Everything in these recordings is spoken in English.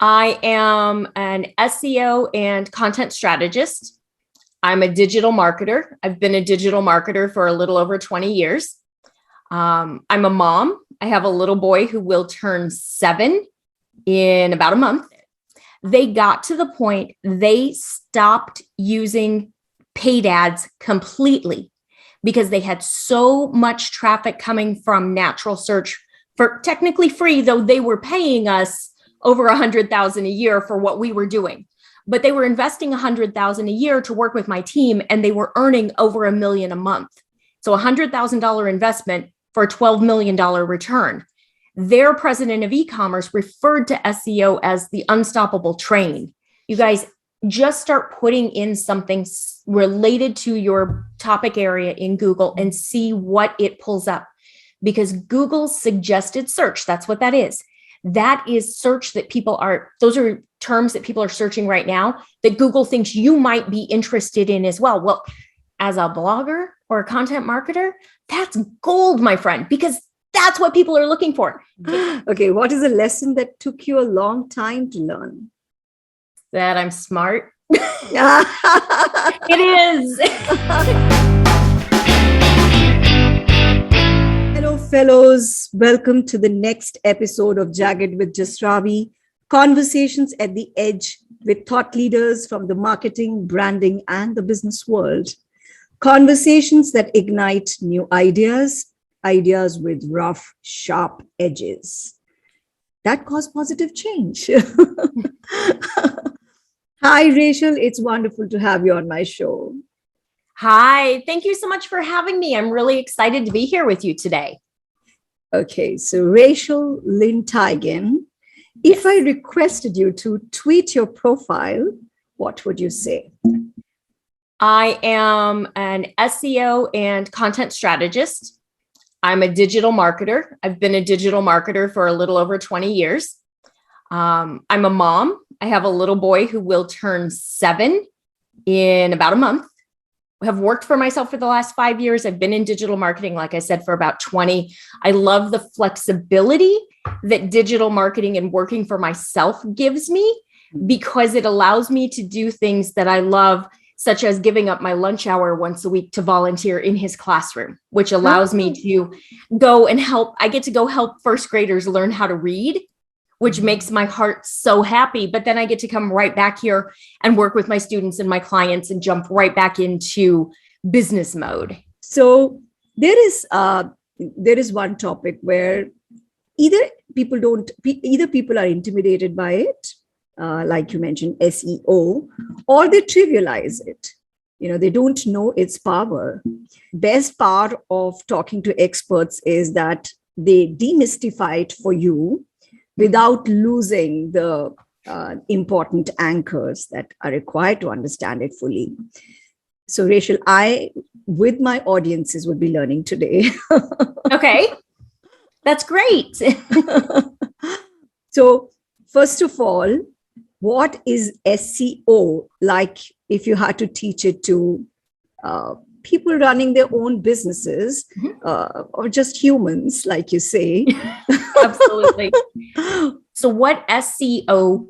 I am an SEO and content strategist. I'm a digital marketer. I've been a digital marketer for a little over 20 years. I'm a mom. I have a little boy who will turn 7 in about a month. They got to the point they stopped using paid ads completely because they had so much traffic coming from natural search for technically free, though they were paying us over $100,000 a year for what we were doing. But they were investing $100,000 a year to work with my team, and they were earning over $1 million a month. So $100,000 investment for a $12 million return. Their president of e-commerce referred to SEO as the unstoppable train. You guys just start putting in something related to your topic area in Google and see what it pulls up. Because Google's suggested search, that's what that is. That is search that those are terms that people are searching right now that Google thinks you might be interested in as well. Well, as a blogger or a content marketer, that's gold, my friend, because that's what people are looking for. Okay, what is a lesson that took you a long time to learn? That I'm smart. It is. Hello, fellows. Welcome to the next episode of Jagged with Jasravee, conversations at the edge with thought leaders from the marketing, branding, and the business world. Conversations that ignite new ideas with rough, sharp edges that cause positive change. Hi, Rachel. It's wonderful to have you on my show. Hi, thank you so much for having me. I'm really excited to be here with you today. Okay, so Rachel Lindteigen, if I requested you to tweet your profile, what would you say? I am an SEO and content strategist. I'm a digital marketer. I've been a digital marketer for a little over 20 years. I'm a mom. I have a little boy who will turn 7 in about a month. I have worked for myself for the last 5 years. I've been in digital marketing, like I said, for about 20. I love the flexibility that digital marketing and working for myself gives me because it allows me to do things that I love, such as giving up my lunch hour once a week to volunteer in his classroom, which allows me to go and help. I get to go help first graders learn how to read, which makes my heart so happy. But then I get to come right back here and work with my students and my clients and jump right back into business mode. So there is one topic where either people are intimidated by it, like you mentioned, SEO, or they trivialize it. They don't know its power. Best part of talking to experts is that they demystify it for you without losing the important anchors that are required to understand it fully. So, Rachel, I, with my audiences, would be learning today. Okay, that's great. So, first of all, what is SEO? Like, if you had to teach it to people running their own businesses, or just humans, like you say. Absolutely. So what SEO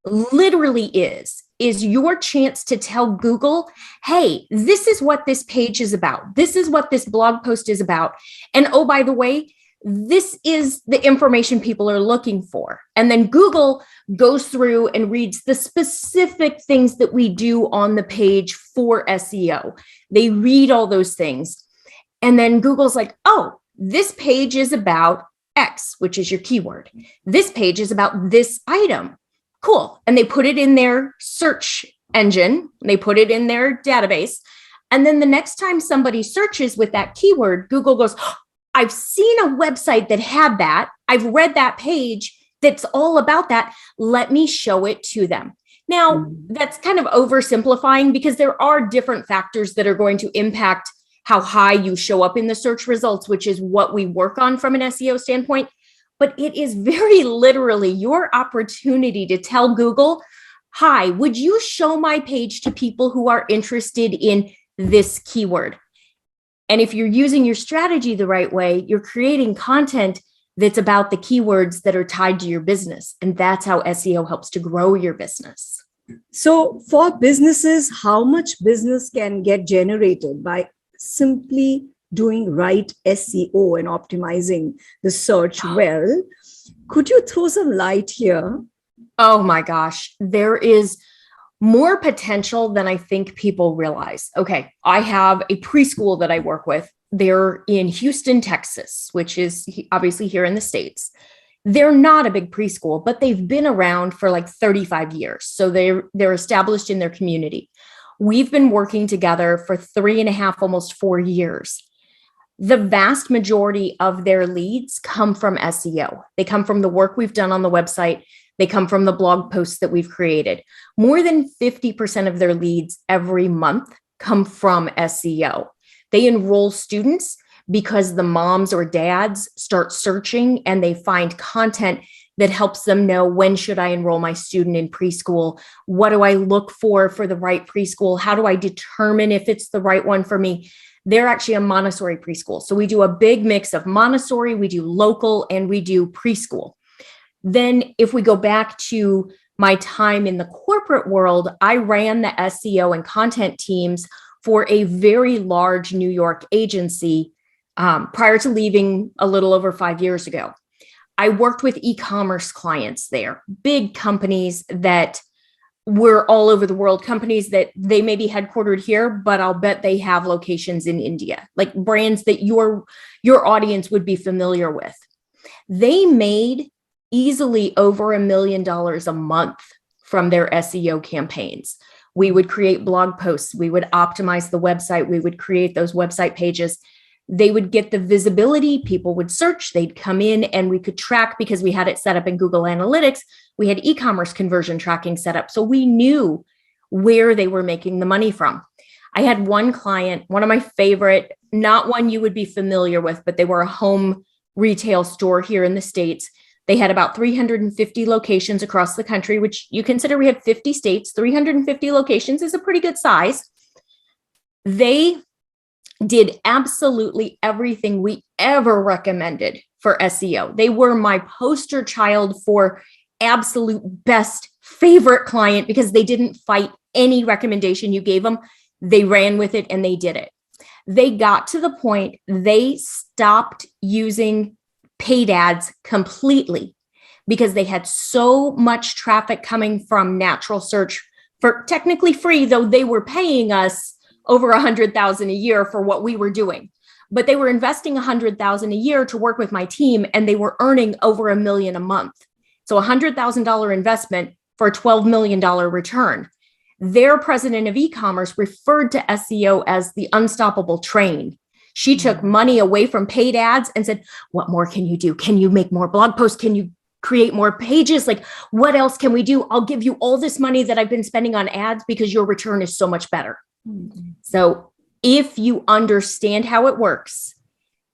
literally is your chance to tell Google, hey, this is what this page is about. This is what this blog post is about. And oh, by the way, this is the information people are looking for. And then Google goes through and reads the specific things that we do on the page for SEO. They read all those things. And then Google's like, oh, this page is about X, which is your keyword. This page is about this item. Cool. And they put it in their search engine. They put it in their database. And then the next time somebody searches with that keyword, Google goes, I've seen a website that had that. I've read that page that's all about that. Let me show it to them. Now, that's kind of oversimplifying because there are different factors that are going to impact how high you show up in the search results, which is what we work on from an SEO standpoint. But it is very literally your opportunity to tell Google, hi, would you show my page to people who are interested in this keyword? And if you're using your strategy the right way, you're creating content that's about the keywords that are tied to your business. And that's how SEO helps to grow your business. So for businesses, how much business can get generated by simply doing right SEO and optimizing the search well? Could you throw some light here? Oh my gosh, there is more potential than I think people realize. Okay, I have a preschool that I work with. They're in Houston, Texas, which is obviously here in the States. They're not a big preschool, but they've been around for like 35 years. So they're established in their community. We've been working together for 3.5, almost 4 years. The vast majority of their leads come from SEO. They come from the work we've done on the website. They come from the blog posts that we've created. More than 50% of their leads every month come from SEO. They enroll students because the moms or dads start searching and they find content that helps them know, when should I enroll my student in preschool? What do I look for the right preschool? How do I determine if it's the right one for me? They're actually a Montessori preschool. So we do a big mix of Montessori, we do local, and we do preschool. Then if we go back to my time in the corporate world, I ran the SEO and content teams for a very large New York agency prior to leaving a little over 5 years ago. I worked with e-commerce clients there, big companies that were all over the world, companies that they may be headquartered here, but I'll bet they have locations in India, like brands that your audience would be familiar with. They made easily over $1 million a month from their SEO campaigns. We would create blog posts. We would optimize the website. We would create those website pages. They would get the visibility. People would search. They'd come in and we could track, because we had it set up in Google Analytics. We had e-commerce conversion tracking set up. So we knew where they were making the money from. I had one client, one of my favorite, not one you would be familiar with, but they were a home retail store here in the States. They had about 350 locations across the country, which you consider we have 50 states. 350 locations is a pretty good size. They did absolutely everything we ever recommended for SEO. They were my poster child for absolute best favorite client, because they didn't fight any recommendation you gave them. They ran with it and they did it. They got to the point they stopped using paid ads completely because they had so much traffic coming from natural search for technically free, though they were paying us over $100,000 a year for what we were doing. But they were investing $100,000 a year to work with my team, and they were earning over $1 million a month. So $100,000 investment for a $12 million return. Their president of e-commerce referred to SEO as the unstoppable train. She took money away from paid ads and said, what more can you do? Can you make more blog posts? Can you create more pages? Like, what else can we do? I'll give you all this money that I've been spending on ads because your return is so much better. So if you understand how it works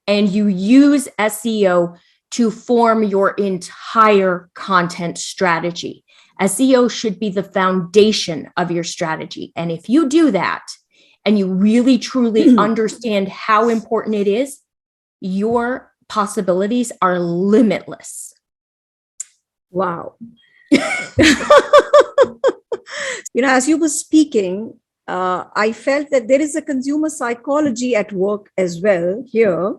and you use SEO to form your entire content strategy, SEO should be the foundation of your strategy. And if you do that, and you really, truly understand how important it is, your possibilities are limitless. Wow. As you were speaking, I felt that there is a consumer psychology at work as well here,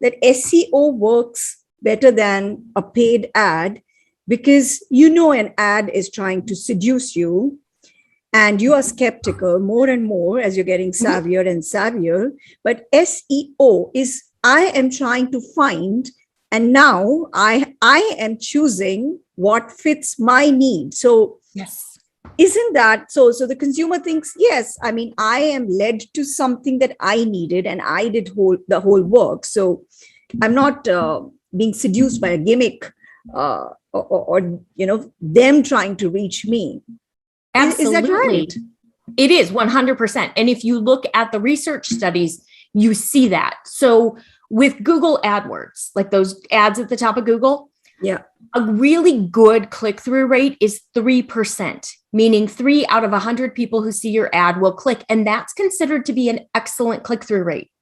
that SEO works better than a paid ad, because an ad is trying to seduce you. And you are skeptical more and more as you're getting savvier and savvier. But SEO is, I am trying to find, and now I am choosing what fits my need. So yes, isn't that so? So the consumer thinks, yes, I mean, I am led to something that I needed, and I did the whole work. So I'm not being seduced by a gimmick or them trying to reach me. absolutely. Is that right? It is 100%. And if you look at the research studies, you see that. So with Google AdWords, like those ads at the top of Google, yeah, a really good click-through rate is 3%, meaning 3 out of 100 people who see your ad will click. And that's considered to be an excellent click-through rate,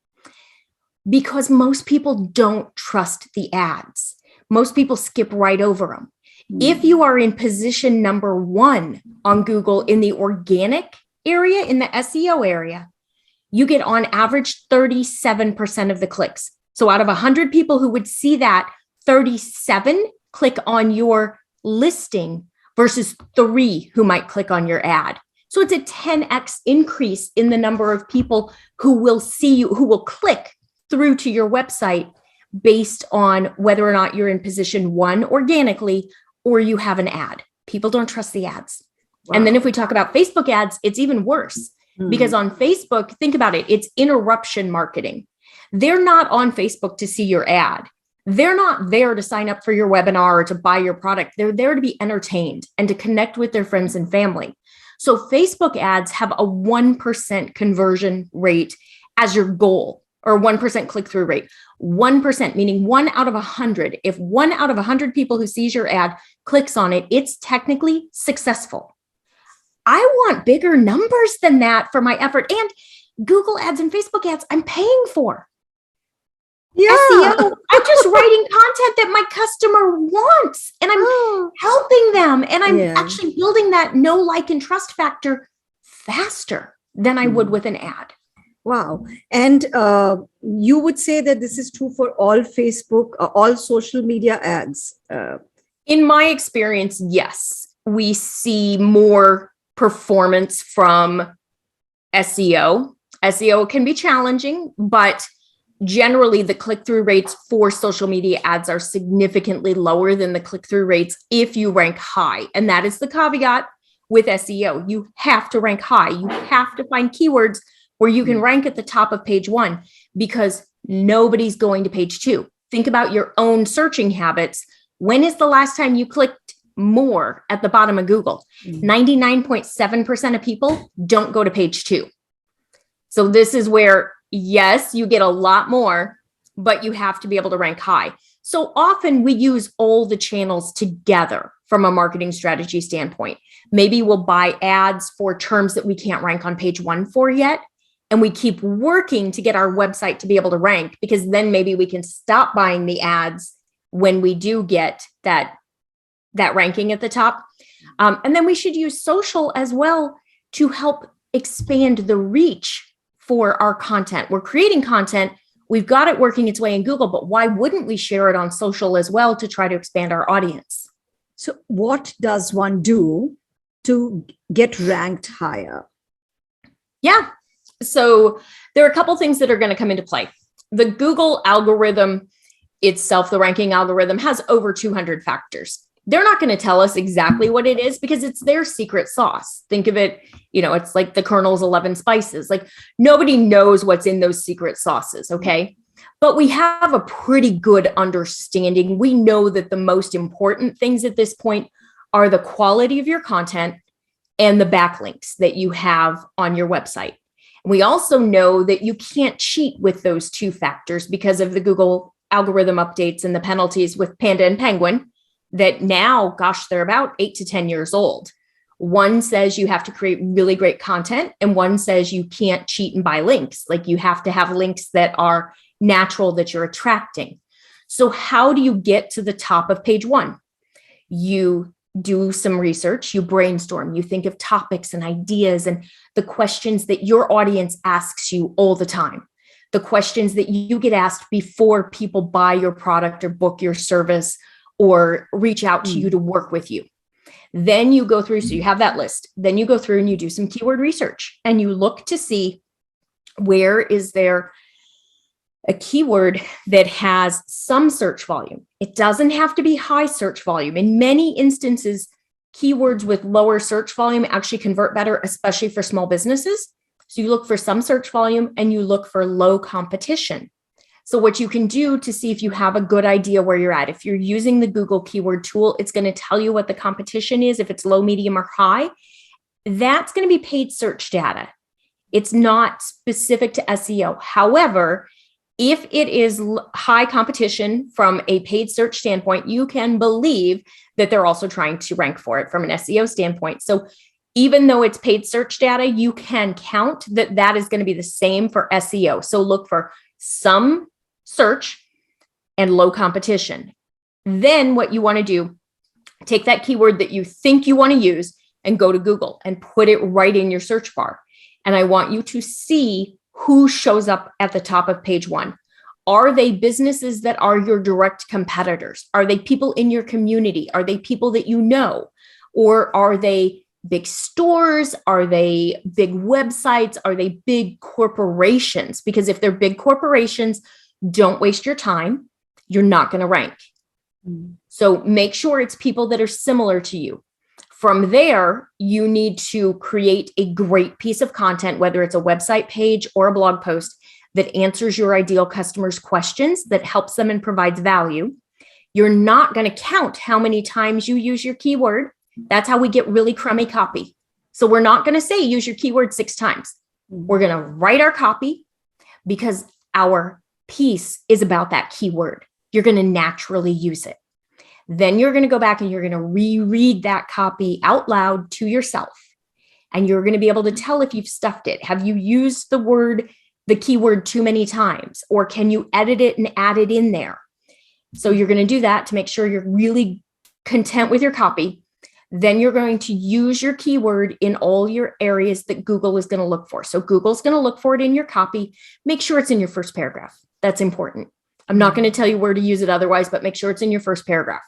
because most people don't trust the ads. most people skip right over them. If you are in position number 1 on Google in the organic area, in the SEO area, you get on average 37% of the clicks. So out of 100 people who would see that, 37 click on your listing versus 3 who might click on your ad. So it's a 10x increase in the number of people who will see you, who will click through to your website based on whether or not you're in position 1 organically or you have an ad. People don't trust the ads. Wow. And then if we talk about Facebook ads, it's even worse because on Facebook, think about it, it's interruption marketing. They're not on Facebook to see your ad. They're not there to sign up for your webinar or to buy your product. They're there to be entertained and to connect with their friends and family. So Facebook ads have a 1% conversion rate as your goal, or 1% click-through rate. 1%, meaning 1 out of 100. If 1 out of 100 people who sees your ad clicks on it, it's technically successful. I want bigger numbers than that for my effort. And Google ads and Facebook ads, I'm paying for. Yeah. SEO, I'm just writing content that my customer wants, and I'm helping them, and I'm actually building that know, like, and trust factor faster than I would with an ad. Wow. And you would say that this is true for all Facebook, all social media ads? In my experience, yes. We see more performance from SEO. SEO can be challenging, but generally the click-through rates for social media ads are significantly lower than the click-through rates if you rank high. And that is the caveat with SEO. You have to rank high. You have to find keywords where you can rank at the top of page 1 because nobody's going to page 2. Think about your own searching habits. When is the last time you clicked more at the bottom of Google? 99.7% of people don't go to page 2. So this is where, yes, you get a lot more, but you have to be able to rank high. So often we use all the channels together from a marketing strategy standpoint. Maybe we'll buy ads for terms that we can't rank on page 1 for yet. And we keep working to get our website to be able to rank, because then maybe we can stop buying the ads when we do get that ranking at the top. And then we should use social as well to help expand the reach for our content. We're creating content. We've got it working its way in Google, but why wouldn't we share it on social as well to try to expand our audience? So what does one do to get ranked higher? Yeah. So there are a couple things that are going to come into play. The Google algorithm itself, the ranking algorithm, has over 200 factors. They're not going to tell us exactly what it is because it's their secret sauce. Think of it, it's like the Colonel's 11 spices. Like nobody knows what's in those secret sauces, okay? But we have a pretty good understanding. We know that the most important things at this point are the quality of your content and the backlinks that you have on your website. We also know that you can't cheat with those 2 factors because of the Google algorithm updates and the penalties with Panda and Penguin that now, gosh, they're about 8 to 10 years old. One says you have to create really great content, and one says you can't cheat and buy links. Like you have to have links that are natural, that you're attracting. So how do you get to the top of page 1? You do some research, you brainstorm, you think of topics and ideas and the questions that your audience asks you all the time, the questions that you get asked before people buy your product or book your service or reach out to you to work with you. Then you go through, so you have that list. Then you go through and you do some keyword research and you look to see where is there a keyword that has some search volume. It doesn't have to be high search volume. In many instances, keywords with lower search volume actually convert better, especially for small businesses. So you look for some search volume and you look for low competition. So what you can do to see if you have a good idea where you're at, if you're using the Google keyword tool, it's going to tell you what the competition is. If it's low, medium, or high, that's going to be paid search data. It's not specific to SEO. However, if it is high competition from a paid search standpoint, you can believe that they're also trying to rank for it from an SEO standpoint. So even though it's paid search data, you can count that that is going to be the same for SEO. So look for some search and low competition. Then what you want to do, take that keyword that you think you want to use and go to Google and put it right in your search bar. And I want you to see who shows up at the top of page 1. Are they businesses that are your direct competitors? Are they people in your community? Are they people that you know? Or are they big stores? Are they big websites? Are they big corporations? Because if they're big corporations, don't waste your time. You're not going to rank. So make sure it's people that are similar to you. From there, you need to create a great piece of content, whether it's a website page or a blog post that answers your ideal customer's questions, that helps them and provides value. You're not going to count how many times you use your keyword. That's how we get really crummy copy. So we're not going to say use your keyword 6 times. We're going to write our copy because our piece is about that keyword. You're going to naturally use it. Then you're going to go back and you're going to reread that copy out loud to yourself. And you're going to be able to tell if you've stuffed it. Have you used the keyword too many times? Or can you edit it and add it in there? So you're going to do that to make sure you're really content with your copy. Then you're going to use your keyword in all your areas that Google is going to look for. So Google's going to look for it in your copy. Make sure it's in your first paragraph. That's important. I'm not going to tell you where to use it otherwise, but make sure it's in your first paragraph.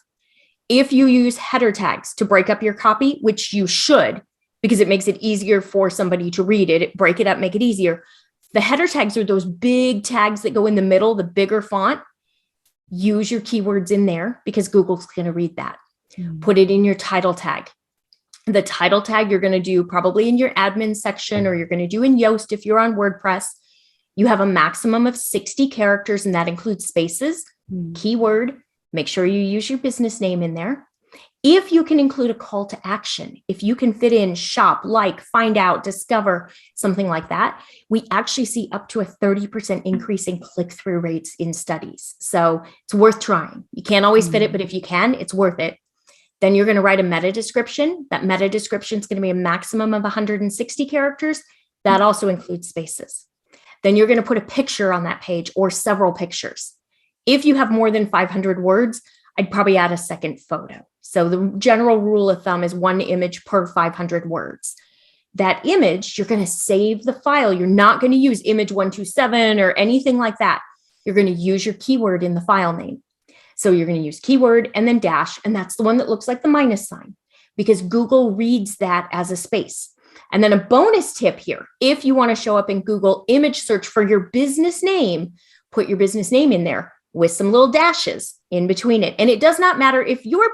If you use header tags to break up your copy, which you should, because it makes it easier for somebody to read it, break it up, make it easier. The header tags are those big tags that go in the middle, the bigger font. Use your keywords in there because Google's going to read that. Put it in your title tag. The title tag you're going to do probably in your admin section, or you're going to do in Yoast if you're on WordPress. You have a maximum of 60 characters, and that includes spaces. Keyword, make sure you use your business name in there. If you can include a call to action, if you can fit in shop, like, find out, discover, something like that, we actually see up to a 30% increase in click-through rates in studies. So it's worth trying. You can't always fit it, but if you can, it's worth it. Then you're going to write a meta description. That meta description is going to be a maximum of 160 characters. That also includes spaces. Then you're going to put a picture on that page or several pictures. If you have more than 500 words, I'd probably add a second photo. So the general rule of thumb is 1 image per 500 words. That image, you're going to save the file. You're not going to use image 127 or anything like that. You're going to use your keyword in the file name. So you're going to use keyword and then dash, and that's the one that looks like the minus sign because Google reads that as a space. And then a bonus tip here, if you want to show up in Google image search for your business name, put your business name in there with some little dashes in between it. And it does not matter if your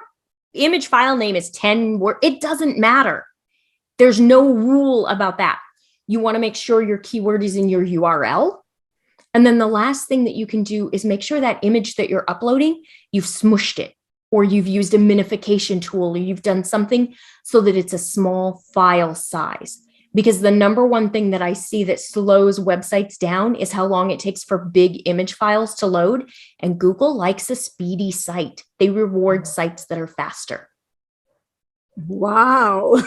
image file name is 10 words, it doesn't matter. There's no rule about that. You want to make sure your keyword is in your URL. And then the last thing that you can do is make sure that image that you're uploading, you've smushed it, or you've used a minification tool, or you've done something so that it's a small file size. Because the number one thing that I see that slows websites down is how long it takes for big image files to load. And Google likes a speedy site. They reward sites that are faster. Wow.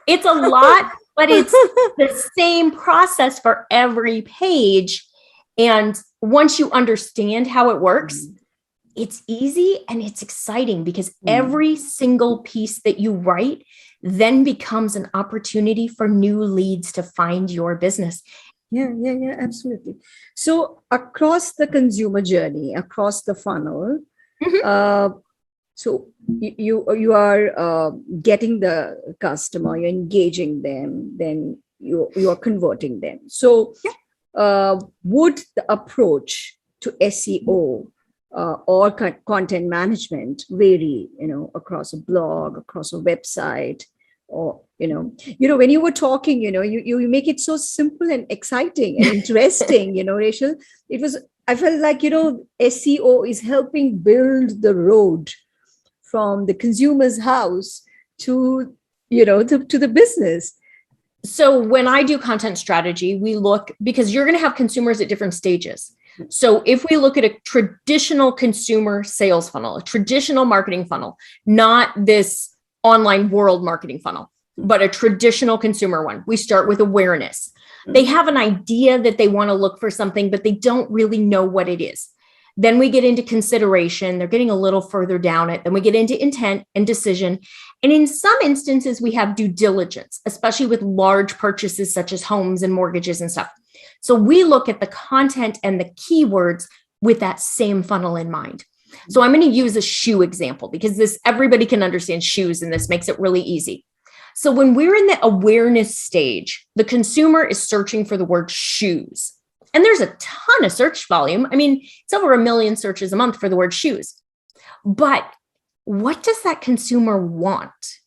It's a lot, but it's the same process for every page. And once you understand how it works, it's easy and it's exciting because every single piece that you write then becomes an opportunity for new leads to find your business. Yeah, absolutely. So across the consumer journey, across the funnel, so you are getting the customer, you're engaging them, then you are converting them. So would the approach to SEO or content management vary, across a blog, across a website, or, when you were talking, you make it so simple and exciting and interesting, Rachel, I felt like, SEO is helping build the road from the consumer's house to the business. So when I do content strategy, we look, because you're going to have consumers at different stages. So if we look at a traditional consumer sales funnel, a traditional marketing funnel, not this online world marketing funnel, but a traditional consumer one, we start with awareness. They have an idea that they want to look for something, but they don't really know what it is. Then we get into consideration. They're getting a little further down it. Then we get into intent and decision. And in some instances, we have due diligence, especially with large purchases such as homes and mortgages and stuff. So we look at the content and the keywords with that same funnel in mind. So I'm going to use a shoe example because this, everybody can understand shoes, and this makes it really easy. So when we're in the awareness stage, the consumer is searching for the word shoes. And there's a ton of search volume. I mean, it's over 1 million searches a month for the word shoes. But what does that consumer want?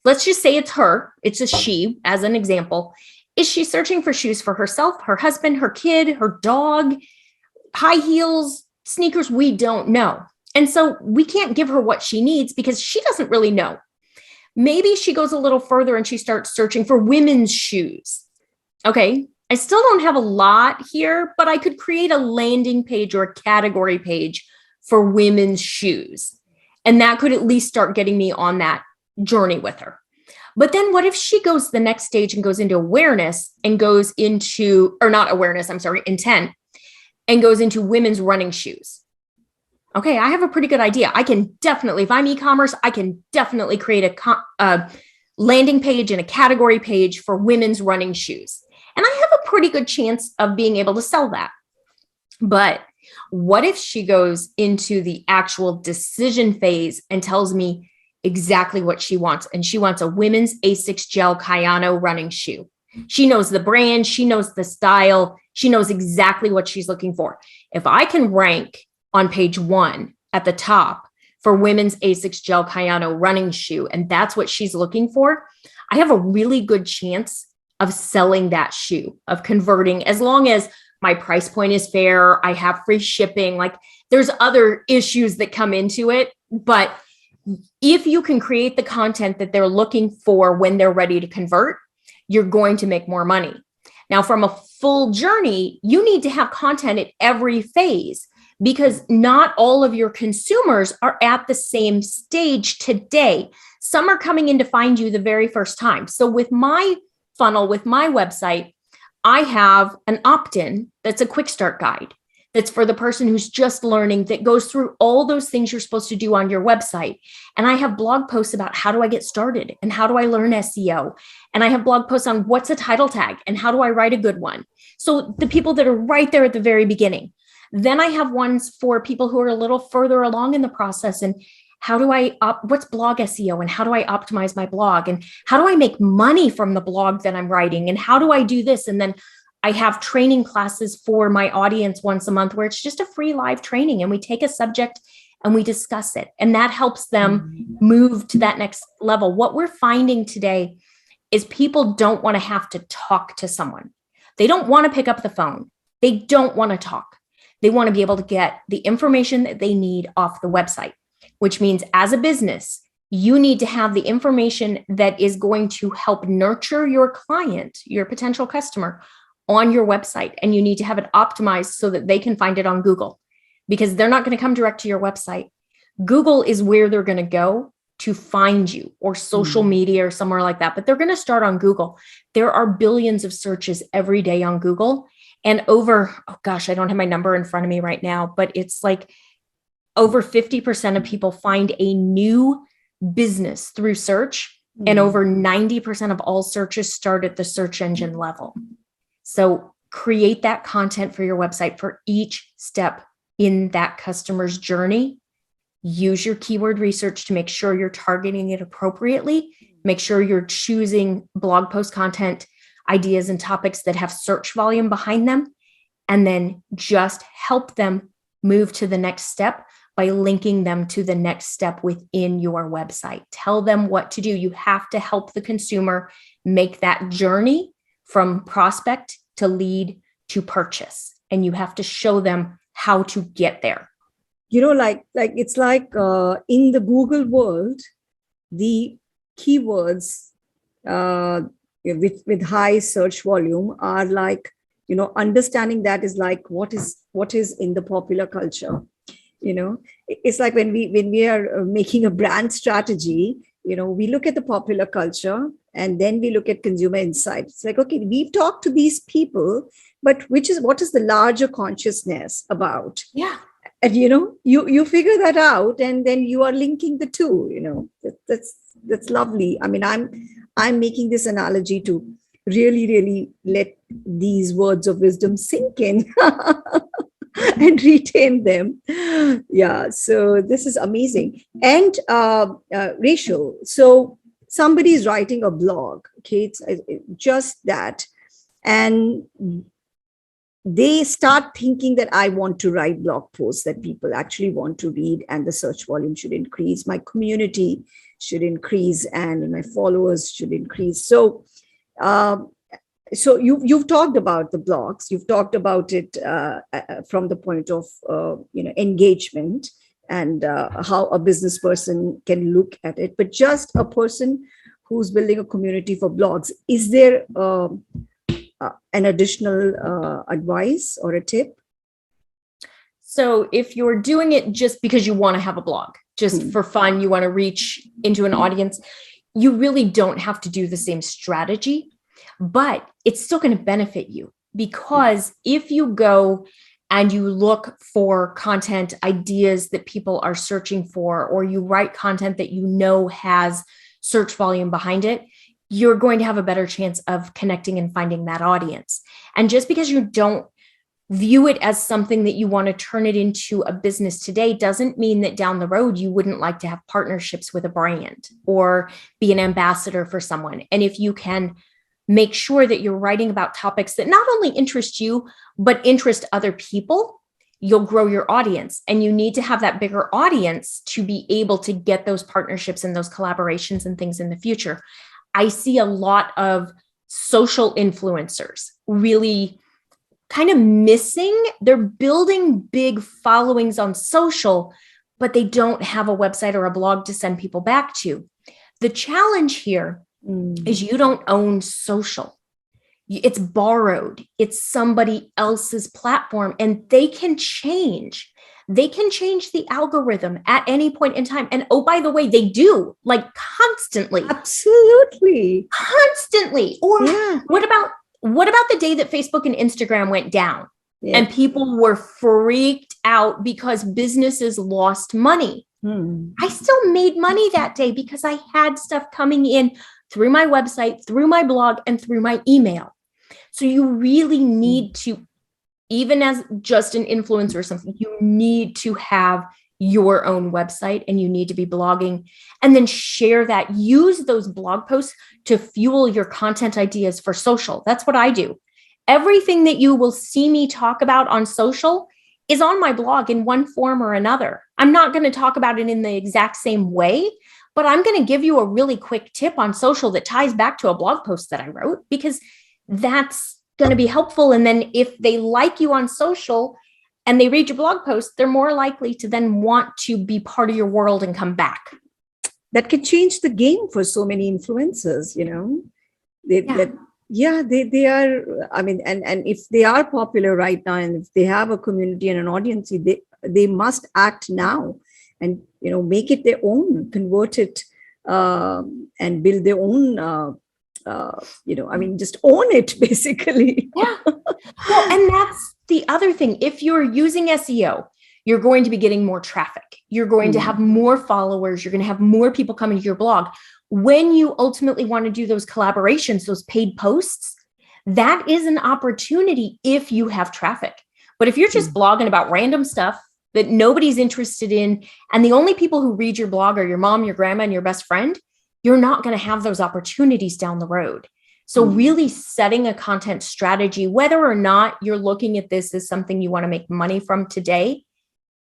Let's just say it's her. It's a she, as an example. Is she searching for shoes for herself, her husband, her kid, her dog, high heels, sneakers? We don't know. And so we can't give her what she needs because she doesn't really know. Maybe she goes a little further and she starts searching for women's shoes. Okay, I still don't have a lot here, but I could create a landing page or a category page for women's shoes. And that could at least start getting me on that journey with her. But then what if she goes the next stage and goes into awareness and goes into, or not awareness, I'm sorry, intent, and goes into women's running shoes? Okay, I have a pretty good idea. I can definitely, if I'm e-commerce, I can definitely create a landing page and a category page for women's running shoes. And I have a pretty good chance of being able to sell that. But what if she goes into the actual decision phase and tells me exactly what she wants? And she wants a women's Asics gel Kayano running shoe. She knows the brand, she knows the style, she knows exactly what she's looking for. If I can rank on page 1 at the top for women's Asics gel Kayano running shoe, and that's what she's looking for, I have a really good chance of selling that shoe, of converting, as long as my price point is fair, I have free shipping. Like, there's other issues that come into it, but if you can create the content that they're looking for when they're ready to convert, you're going to make more money. Now, from a full journey, you need to have content at every phase, because not all of your consumers are at the same stage today. Some are coming in to find you the very first time. So with my funnel, with my website, I have an opt-in that's a quick start guide. That's for the person who's just learning, that goes through all those things you're supposed to do on your website. And I have blog posts about how do I get started and how do I learn SEO. And I have blog posts on what's a title tag and how do I write a good one. So the people that are right there at the very beginning. Then I have ones for people who are a little further along in the process, and how do I, what's blog SEO, and how do I optimize my blog, and how do I make money from the blog that I'm writing, and how do I do this? And then I have training classes for my audience once a month where it's just a free live training, and we take a subject and we discuss it. And that helps them move to that next level. What we're finding today is people don't want to have to talk to someone. They don't want to pick up the phone. They don't want to talk. They want to be able to get the information that they need off the website, which means as a business, you need to have the information that is going to help nurture your client, your potential customer, on your website. And you need to have it optimized so that they can find it on Google, because they're not going to come direct to your website. Google is where they're going to go to find you, or social media or somewhere like that. But they're going to start on Google. There are billions of searches every day on Google. And over, oh gosh, I don't have my number in front of me right now, but it's like over 50% of people find a new business through search. And over 90% of all searches start at the search engine level. So create that content for your website for each step in that customer's journey. Use your keyword research to make sure you're targeting it appropriately. Make sure you're choosing blog post content ideas and topics that have search volume behind them, and then just help them move to the next step by linking them to the next step within your website. Tell them what to do. You have to help the consumer make that journey from prospect to lead to purchase, and you have to show them how to get there. You know, like it's like in the Google world, the keywords with high search volume are like, you know, understanding that is like what is in the popular culture. You know, it's like when we are making a brand strategy, you know, we look at the popular culture and then we look at consumer insights. It's like, okay, we've talked to these people, but what is the larger consciousness about? Yeah. and you figure that out, and then you are linking the two. That's lovely. I mean, I'm making this analogy to really let these words of wisdom sink in and retain them. Yeah, so this is amazing. And Rachel, so somebody is writing a blog, okay, it's just that, and they start thinking that I want to write blog posts that people actually want to read, and the search volume should increase, my community should increase, and my followers should increase. So you've talked about the blogs, you've talked about it from the point of engagement, and how a business person can look at it. But just a person who's building a community for blogs, is there an additional advice or a tip? So if you're doing it just because you want to have a blog, just for fun, you want to reach into an audience, you really don't have to do the same strategy, but it's still going to benefit you, because if you go and you look for content ideas that people are searching for, or you write content that has search volume behind it, you're going to have a better chance of connecting and finding that audience. And just because you don't view it as something that you want to turn it into a business today doesn't mean that down the road you wouldn't like to have partnerships with a brand or be an ambassador for someone. And if you can make sure that you're writing about topics that not only interest you, but interest other people, you'll grow your audience. And you need to have that bigger audience to be able to get those partnerships and those collaborations and things in the future. I see a lot of social influencers really kind of missing. They're building big followings on social, but they don't have a website or a blog to send people back to. The challenge here is you don't own social. It's borrowed. It's somebody else's platform, and they can change. They can change the algorithm at any point in time. And oh, by the way, they do, like, constantly. Absolutely. Constantly. Or what about the day that Facebook and Instagram went down and people were freaked out because businesses lost money? I still made money that day because I had stuff coming in through my website, through my blog, and through my email. So you really need to, even as just an influencer or something, you need to have your own website, and you need to be blogging, and then share that. Use those blog posts to fuel your content ideas for social. That's what I do. Everything that you will see me talk about on social is on my blog in one form or another. I'm not going to talk about it in the exact same way, but I'm going to give you a really quick tip on social that ties back to a blog post that I wrote, because that's going to be helpful. And then if they like you on social and they read your blog post, they're more likely to then want to be part of your world and come back. That can change the game for so many influencers, They are, I mean, and if they are popular right now, and if they have a community and an audience, they must act now and, make it their own, convert it and build their own, just own it, basically. Yeah. Well, and that's the other thing. If you're using SEO, you're going to be getting more traffic. You're going to have more followers. You're going to have more people coming to your blog. When you ultimately want to do those collaborations, those paid posts, that is an opportunity if you have traffic. But if you're just blogging about random stuff that nobody's interested in, and the only people who read your blog are your mom, your grandma, and your best friend, you're not going to have those opportunities down the road. So really setting a content strategy, whether or not you're looking at this as something you want to make money from today,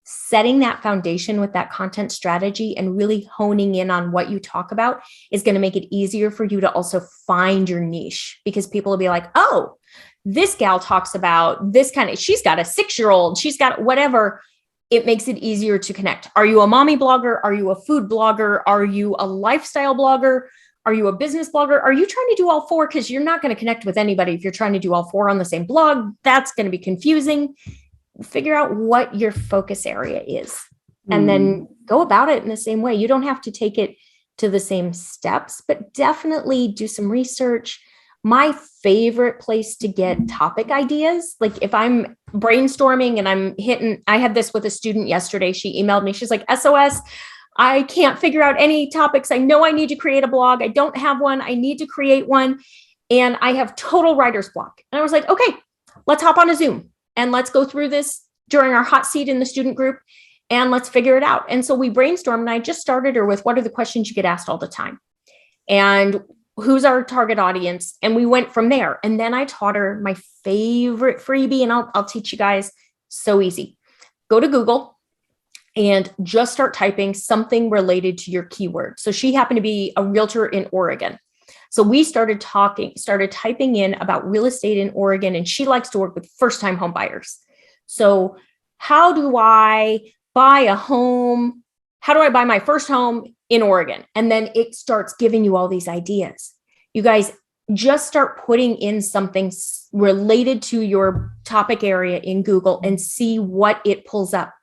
setting that foundation with that content strategy and really honing in on what you talk about is going to make it easier for you to also find your niche, because people will be like, oh, this gal talks about this kind of, she's got a 6-year-old, she's got whatever. It makes it easier to connect. Are you a mommy blogger? Are you a food blogger? Are you a lifestyle blogger? Are you a business blogger? Are you trying to do all four? Because you're not going to connect with anybody if you're trying to do all four on the same blog. That's going to be confusing. Figure out what your focus area is and then go about it in the same way. You don't have to take it to the same steps, but definitely do some research, My favorite place to get topic ideas, like if I'm brainstorming and I had this with a student yesterday. She emailed me. She's like, SOS, I can't figure out any topics. I know I need to create a blog. I don't have one. I need to create one. And I have total writer's block. And I was like, okay, let's hop on a Zoom and let's go through this during our hot seat in the student group and let's figure it out. And so we brainstormed, and I just started her with, what are the questions you get asked all the time? And who's our target audience? And we went from there. And then I taught her my favorite freebie, and I'll teach you guys. So easy. Go to Google and just start typing something related to your keyword. So she happened to be a realtor in Oregon. So we started typing in about real estate in Oregon, and she likes to work with first-time home buyers. So how do I buy a home? How do I buy my first home in Oregon? And then it starts giving you all these ideas. You guys just start putting in something related to your topic area in Google and see what it pulls up.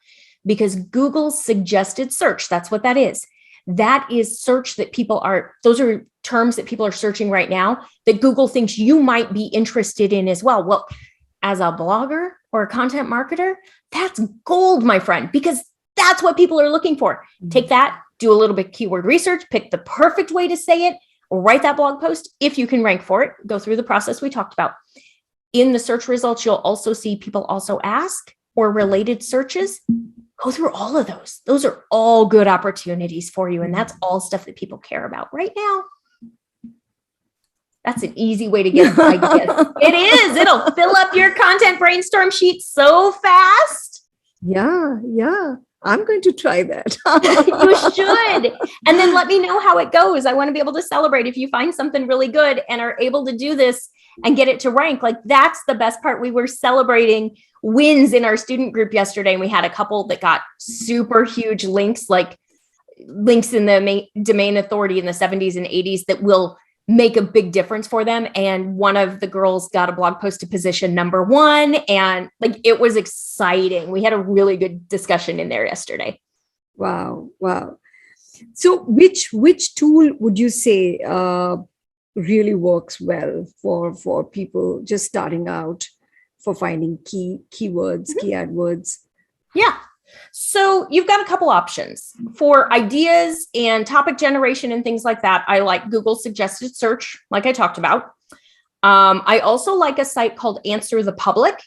Because Google's suggested search, that's what that is. That is search that those are terms that people are searching right now that Google thinks you might be interested in as well. Well, as a blogger or a content marketer, that's gold, my friend, because that's what people are looking for. Take that, do a little bit of keyword research, pick the perfect way to say it, write that blog post if you can rank for it, go through the process we talked about. In the search results, you'll also see people also ask or related searches. Go through all of those. Those are all good opportunities for you. And that's all stuff that people care about right now. That's an easy way to get ideas. It is. It'll fill up your content brainstorm sheet so fast. Yeah. I'm going to try that. You should. And then let me know how it goes. I want to be able to celebrate if you find something really good and are able to do this and get it to rank. Like, that's the best part. We were celebrating wins in our student group yesterday, and we had a couple that got super huge links, like links in the domain authority in the 70s and 80s that will make a big difference for them. And one of the girls got a blog post to position number 1. And like, it was exciting. We had a really good discussion in there yesterday. Wow. So which tool would you say really works well for people just starting out, for finding keywords, key AdWords? Yeah. So you've got a couple options for ideas and topic generation and things like that. I like Google suggested search, like I talked about. I also like a site called Answer the Public.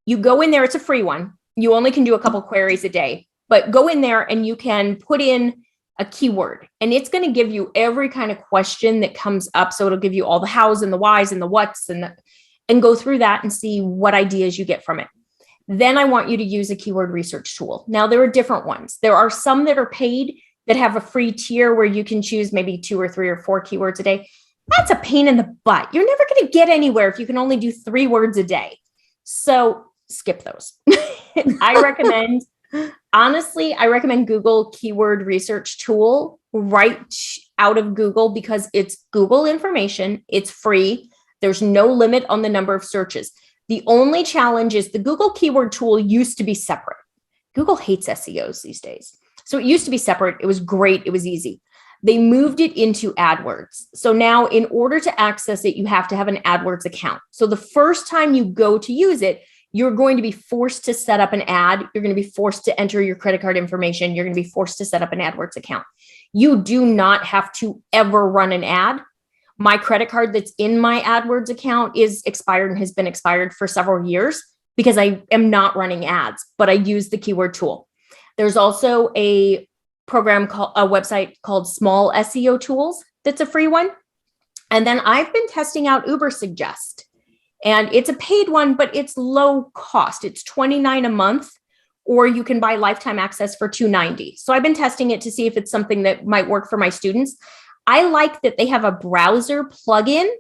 You go in there, it's a free one. You only can do a couple queries a day, but go in there and you can put in a keyword, and it's going to give you every kind of question that comes up. So it'll give you all the hows and the whys and the whats and go through that and see what ideas you get from it. Then I want you to use a keyword research tool. Now, there are different ones. There are some that are paid that have a free tier where you can choose maybe 2 or 3 or 4 keywords a day. That's a pain in the butt. You're never going to get anywhere if you can only do 3 words a day. So skip those. I recommend Google Keyword Research Tool right out of Google, because it's Google information. It's free. There's no limit on the number of searches. The only challenge is the Google Keyword Tool used to be separate. Google hates SEOs these days. So it used to be separate. It was great. It was easy. They moved it into AdWords. So now in order to access it, you have to have an AdWords account. So the first time you go to use it, you're going to be forced to set up an ad. You're going to be forced to enter your credit card information. You're going to be forced to set up an AdWords account. You do not have to ever run an ad. My credit card that's in my AdWords account is expired and has been expired for several years because I am not running ads, but I use the keyword tool. There's also a website called Small SEO Tools. That's a free one. And then I've been testing out Uber Suggest, and it's a paid one, but it's low cost. It's $29 a month, or you can buy lifetime access for $290. So I've been testing it to see if it's something that might work for my students. I like that they have a browser plugin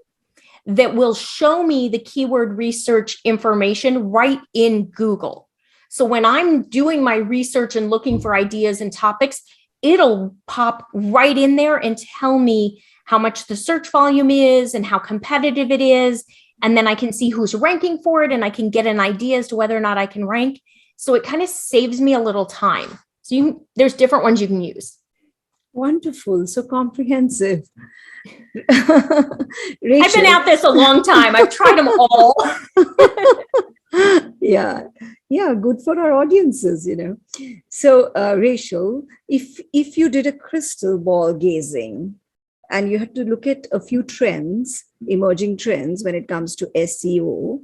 that will show me the keyword research information right in Google. So when I'm doing my research and looking for ideas and topics, it'll pop right in there and tell me how much the search volume is and how competitive it is. And then I can see who's ranking for it, and I can get an idea as to whether or not I can rank. So it kind of saves me a little time. So there's different ones you can use. Wonderful. So comprehensive. I've been Rachel. at this a long time. I've tried them all. Yeah. Yeah. Good for our audiences, So, Rachel, if you did a crystal ball gazing and you had to look at a few trends, emerging trends when it comes to SEO.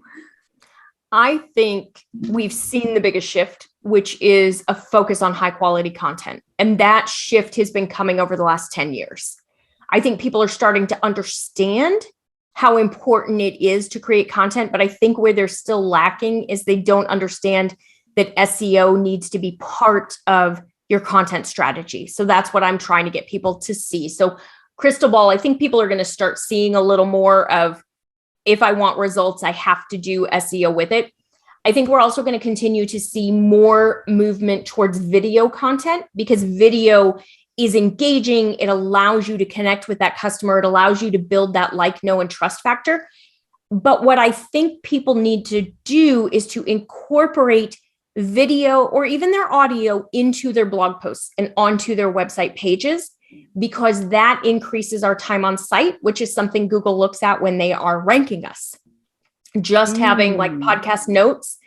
I think we've seen the biggest shift, which is a focus on high quality content. And that shift has been coming over the last 10 years. I think people are starting to understand how important it is to create content. But I think where they're still lacking is they don't understand that SEO needs to be part of your content strategy. So that's what I'm trying to get people to see. So crystal ball, I think people are going to start seeing a little more of, if I want results, I have to do SEO with it. I think we're also going to continue to see more movement towards video content because video is engaging. It allows you to connect with that customer. It allows you to build that like, know, and trust factor. But what I think people need to do is to incorporate video or even their audio into their blog posts and onto their website pages, because that increases our time on site, which is something Google looks at when they are ranking us. Just having like podcast notes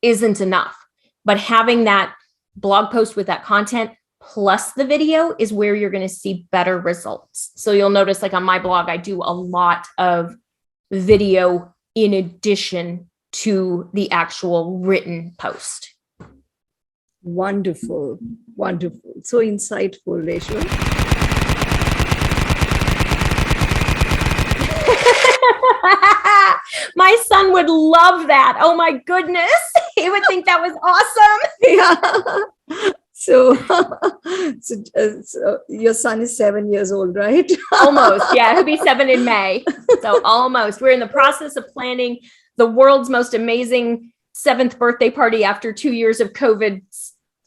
isn't enough, but having that blog post with that content plus the video is where you're going to see better results. So you'll notice like on my blog, I do a lot of video in addition to the actual written post. Wonderful. Wonderful. So insightful, Rachel. My son would love that. Oh my goodness. He would think that was awesome. Yeah. So your son is 7 years old, right? Almost. Yeah, he'll be 7 in May. So almost. We're in the process of planning the world's most amazing 7th birthday party after 2 years of COVID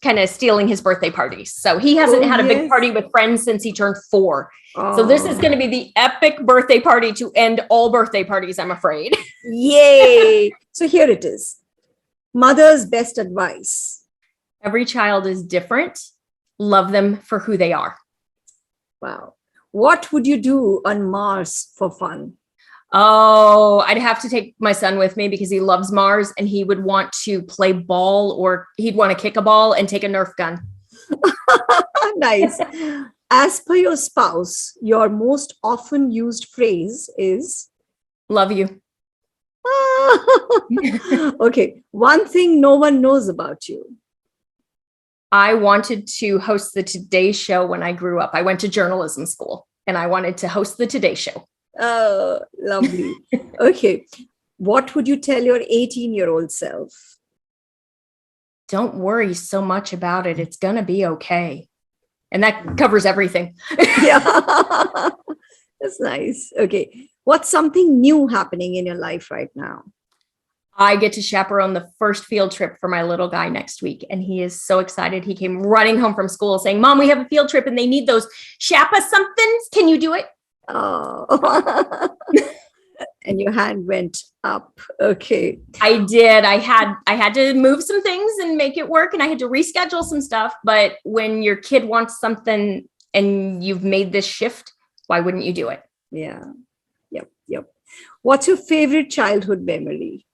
kind of stealing his birthday parties. So he hasn't had a big party with friends since he turned 4. So this is going to be the epic birthday party to end all birthday parties, I'm afraid. Yay. So here it is. Mother's best advice. Every child is different. Love them for who they are. Wow. What would you do on Mars for fun? Oh, I'd have to take my son with me because he loves Mars and he would want to play ball, or he'd want to kick a ball and take a Nerf gun. Nice. As per your spouse, your most often used phrase is? Love you. Okay. One thing no one knows about you. I wanted to host the Today Show when I grew up. I went to journalism school and I wanted to host the Today Show. Oh, lovely. Okay. What would you tell your 18-year-old self? Don't worry so much about it. It's going to be okay. And that covers everything. Yeah. That's nice. Okay. What's something new happening in your life right now? I get to chaperone the first field trip for my little guy next week. And he is so excited. He came running home from school saying, Mom, we have a field trip and they need those Shapa somethings. Can you do it? Oh. And your hand went up. Okay. I did. I had to move some things and make it work, and I had to reschedule some stuff. But when your kid wants something and you've made this shift, why wouldn't you do it? Yeah. Yep. What's your favorite childhood memory?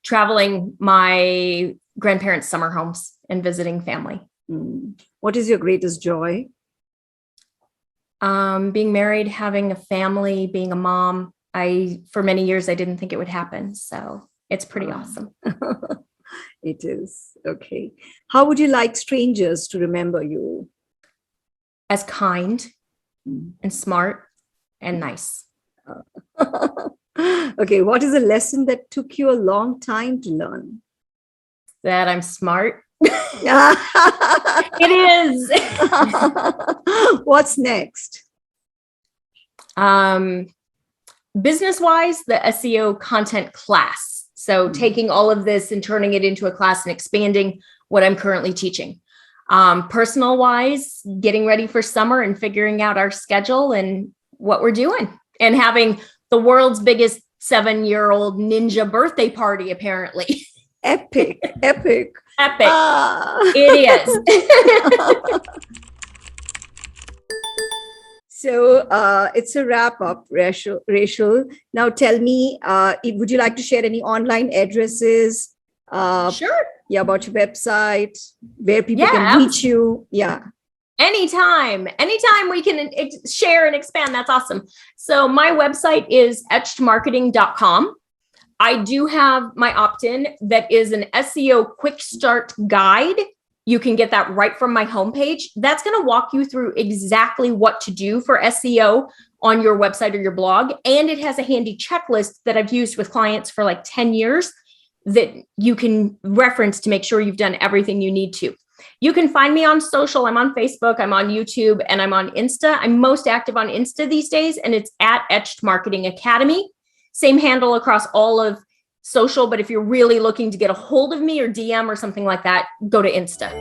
Traveling my grandparents' summer homes and visiting family. What is your greatest joy? Being married, having a family, being a mom. For many years, I didn't think it would happen. So it's pretty awesome. It is. Okay. How would you like strangers to remember you? As kind and smart and nice. Okay. What is a lesson that took you a long time to learn? That I'm smart. It is. What's next? Business-wise, the SEO content class. So taking all of this and turning it into a class and expanding what I'm currently teaching. Personal-wise, getting ready for summer and figuring out our schedule and what we're doing, and having the world's biggest 7-year-old ninja birthday party, apparently. Epic. It is. So it's a wrap up, Rachel. Now tell me, would you like to share any online addresses? Sure. Yeah, about your website, where people Yeah, can reach you. Yeah. Anytime we can share and expand. That's awesome. So my website is etchedmarketing.com. I do have my opt-in that is an SEO quick start guide. You can get that right from my homepage. That's going to walk you through exactly what to do for SEO on your website or your blog. And it has a handy checklist that I've used with clients for like 10 years that you can reference to make sure you've done everything you need to. You can find me on social. I'm on Facebook, I'm on YouTube, and I'm on Insta. I'm most active on Insta these days, and it's at Etched Marketing Academy. Same handle across all of social, but if you're really looking to get a hold of me or DM or something like that, go to Insta.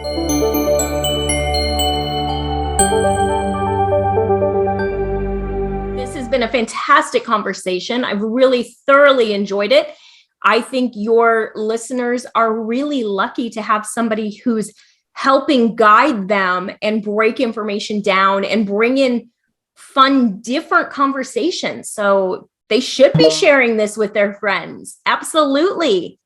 This has been a fantastic conversation. I've really thoroughly enjoyed it. I think your listeners are really lucky to have somebody who's helping guide them and break information down and bring in fun, different conversations. So they should be sharing this with their friends. Absolutely.